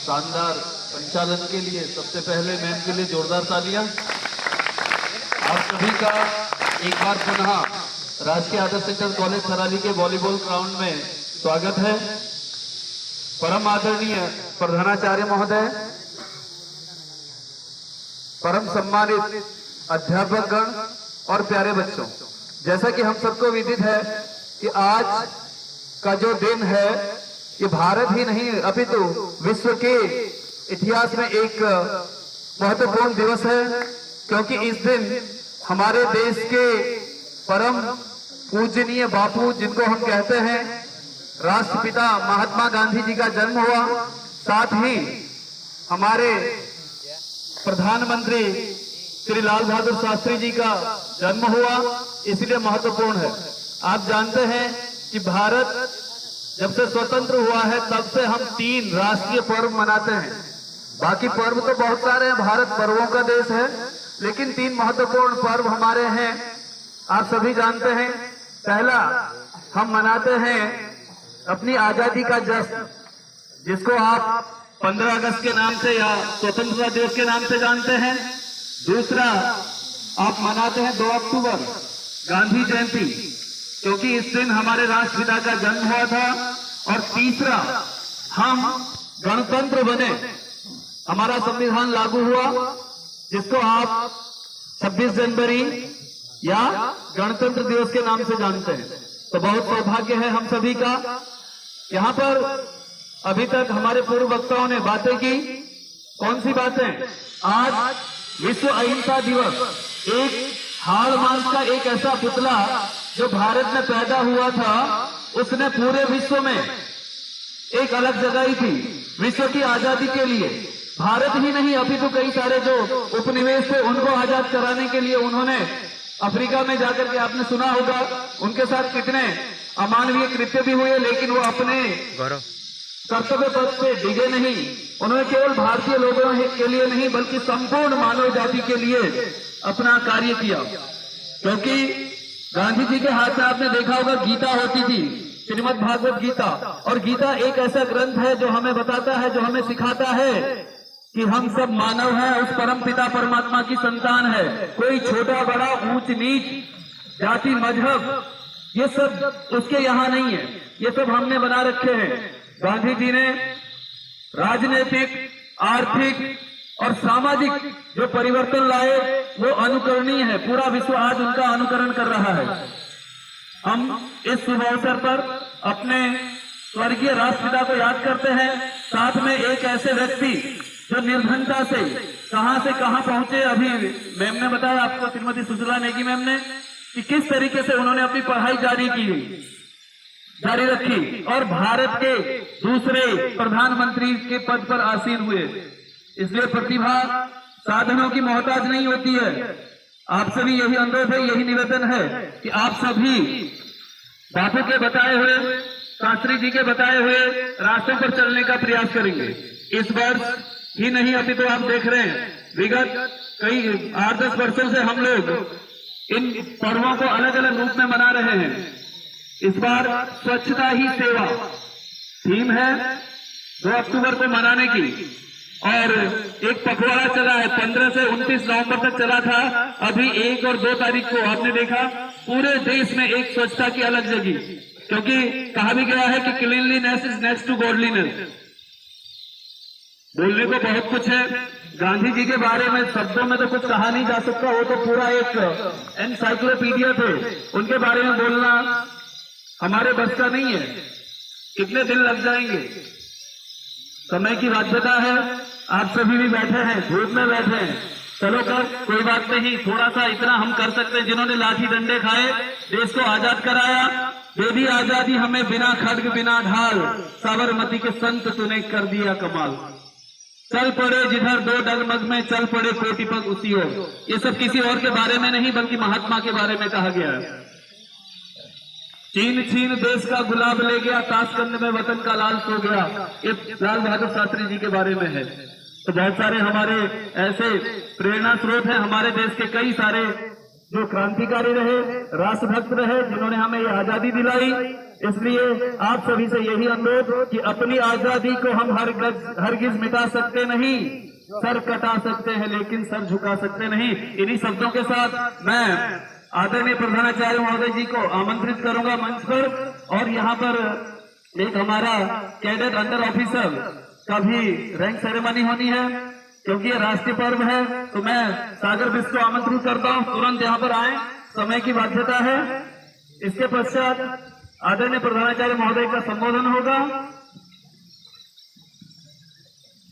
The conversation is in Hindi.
शानदार संचालन के लिए सबसे पहले मैम के लिए जोरदार तालियां। आप सभी का एक बार पुनः राजकीय आदर्श सेंटर कॉलेज थराली के वॉलीबॉल ग्राउंड में स्वागत है। परम आदरणीय प्रधानाचार्य महोदय, परम सम्मानित अध्यापक गण और प्यारे बच्चों, जैसा कि हम सबको विदित है कि आज का जो दिन है ये भारत ही नहीं अपितु विश्व के इतिहास में एक महत्वपूर्ण दिवस है, क्योंकि इस दिन हमारे देश के परम पूजनीय बापू, जिनको हम कहते हैं राष्ट्रपिता महात्मा गांधी जी का जन्म हुआ। साथ ही हमारे प्रधानमंत्री श्री लाल बहादुर शास्त्री जी का जन्म हुआ, इसलिए महत्वपूर्ण है। आप जानते हैं कि भारत जब से स्वतंत्र हुआ है तब से हम 3 राष्ट्रीय पर्व मनाते हैं। बाकी पर्व तो बहुत सारे हैं, भारत पर्वों का देश है, लेकिन 3 महत्वपूर्ण पर्व हमारे हैं। आप सभी जानते हैं, पहला हम मनाते हैं अपनी आजादी का जश्न, जिसको आप 15 अगस्त के नाम से या स्वतंत्रता दिवस के नाम से जानते हैं। दूसरा आप मनाते हैं 2 अक्टूबर गांधी जयंती, क्योंकि इस दिन हमारे राष्ट्रपिता का जन्म हुआ था। और तीसरा हम गणतंत्र बने, हमारा संविधान लागू हुआ, जिसको आप 26 जनवरी या गणतंत्र दिवस के नाम से जानते हैं। तो बहुत सौभाग्य है हम सभी का। यहाँ पर अभी तक हमारे पूर्व वक्ताओं ने बातें की। कौन सी बातें? आज विश्व अहिंसा दिवस, एक हाड़ मांस का एक ऐसा पुतला जो भारत में पैदा हुआ था, उसने पूरे विश्व में एक अलग जगह थी। विश्व की आजादी के लिए भारत ही नहीं अभी तो कई सारे जो उपनिवेश थे उनको आजाद कराने के लिए उन्होंने अफ्रीका में जाकर के, आपने सुना होगा, उनके साथ कितने अमानवीय कृत्य भी हुए, लेकिन वो अपने कर्तव्य पथ से डिगे नहीं। उन्होंने केवल भारतीय लोगों के लिए नहीं बल्कि संपूर्ण मानव जाति के लिए अपना कार्य किया। क्योंकि गांधी जी के हाथ में आपने देखा होगा गीता होती थी, श्रीमद् भागवत गीता। और गीता एक ऐसा ग्रंथ है जो हमें बताता है, जो हमें सिखाता है कि हम सब मानव हैं, उस परम पिता परमात्मा की संतान है। कोई छोटा बड़ा, ऊंच नीच, जाति मजहब, ये सब उसके यहाँ नहीं है। ये सब हमने बना रखे हैं। गांधी जी ने राजनीतिक, आर्थिक और सामाजिक जो परिवर्तन लाए वो अनुकरणीय है। पूरा विश्व आज उनका अनुकरण कर रहा है। हम इस शुभ अवसर पर अपने स्वर्गीय राष्ट्रपिता को याद करते हैं, साथ में एक ऐसे व्यक्ति जो निर्धनता से कहां पहुंचे। अभी मैम ने बताया आपको, श्रीमती सुशीला नेगी मैम ने, कि किस तरीके से उन्होंने अपनी पढ़ाई जारी रखी और भारत के दूसरे प्रधानमंत्री के पद पर आसीन हुए। इसलिए प्रतिभा साधनों की मोहताज नहीं होती है। आप सभी यही अनुरोध है, यही निवेदन है कि आप सभी बापू के बताए हुए, शास्त्री जी के बताए हुए रास्तों पर चलने का प्रयास करेंगे। इस वर्ष ही नहीं, अभी तो आप देख रहे हैं विगत कई 8-10 वर्षों से हम लोग इन पर्वों को अलग अलग रूप में मना रहे हैं। इस बार स्वच्छता ही सेवा थीम है 2 अक्टूबर को मनाने की। और एक पखवाड़ा चला है, 15 से 29 नवंबर तक चला था। अभी 1 और 2 तारीख को आपने देखा पूरे देश में एक स्वच्छता की अलग जगी, क्योंकि कहा भी गया है कि cleanliness is next to godliness. बोलने को बहुत कुछ है गांधी जी के बारे में, शब्दों में तो कुछ कहा नहीं जा सकता, वो तो पूरा एक एनसाइक्लोपीडिया थे। उनके बारे में बोलना हमारे बस का नहीं है, कितने दिन लग जाएंगे, समय की बाध्यता है। आप सभी भी बैठे हैं, धूप में बैठे हैं, चलो कर कोई बात नहीं, थोड़ा सा इतना हम कर सकते हैं। जिन्होंने लाठी डंडे खाए, देश को आजाद कराया, दे दी आजादी हमें बिना खड्ग बिना ढाल, साबरमती के संत तूने कर दिया कमाल। चल पड़े जिधर 2 डगमग में, चल पड़े कोटि पग उसी ओर। ये सब किसी और के बारे में नहीं बल्कि महात्मा के बारे में कहा गया है। चीन छीन देश का गुलाब ले गया, ताशकंद में वतन का लाल सो गया। ये लाल बहादुर शास्त्री जी के बारे में है। तो बहुत सारे हमारे ऐसे प्रेरणा स्रोत हैं। हमारे देश के कई सारे जो क्रांतिकारी रहे, राष्ट्रभक्त रहे, जिन्होंने हमें ये आजादी दिलाई। इसलिए आप सभी से यही अनुरोध कि अपनी आजादी को हम हरगिज मिटा सकते नहीं, सर कटा सकते हैं लेकिन सर झुका सकते नहीं। इन्हीं शब्दों के साथ मैं आदरणीय प्रधानाचार्य महोदय जी को आमंत्रित करूंगा मंच पर, और यहाँ पर एक हमारा कैडेट अंडर ऑफिसर का भी रैंक सेरेमनी होनी है, क्योंकि ये राष्ट्रीय पर्व है। तो मैं सागर बिस्क को आमंत्रित करता हूँ तुरंत यहाँ पर आए, समय की बाध्यता है। इसके पश्चात आदरणीय प्रधानाचार्य महोदय का संबोधन होगा।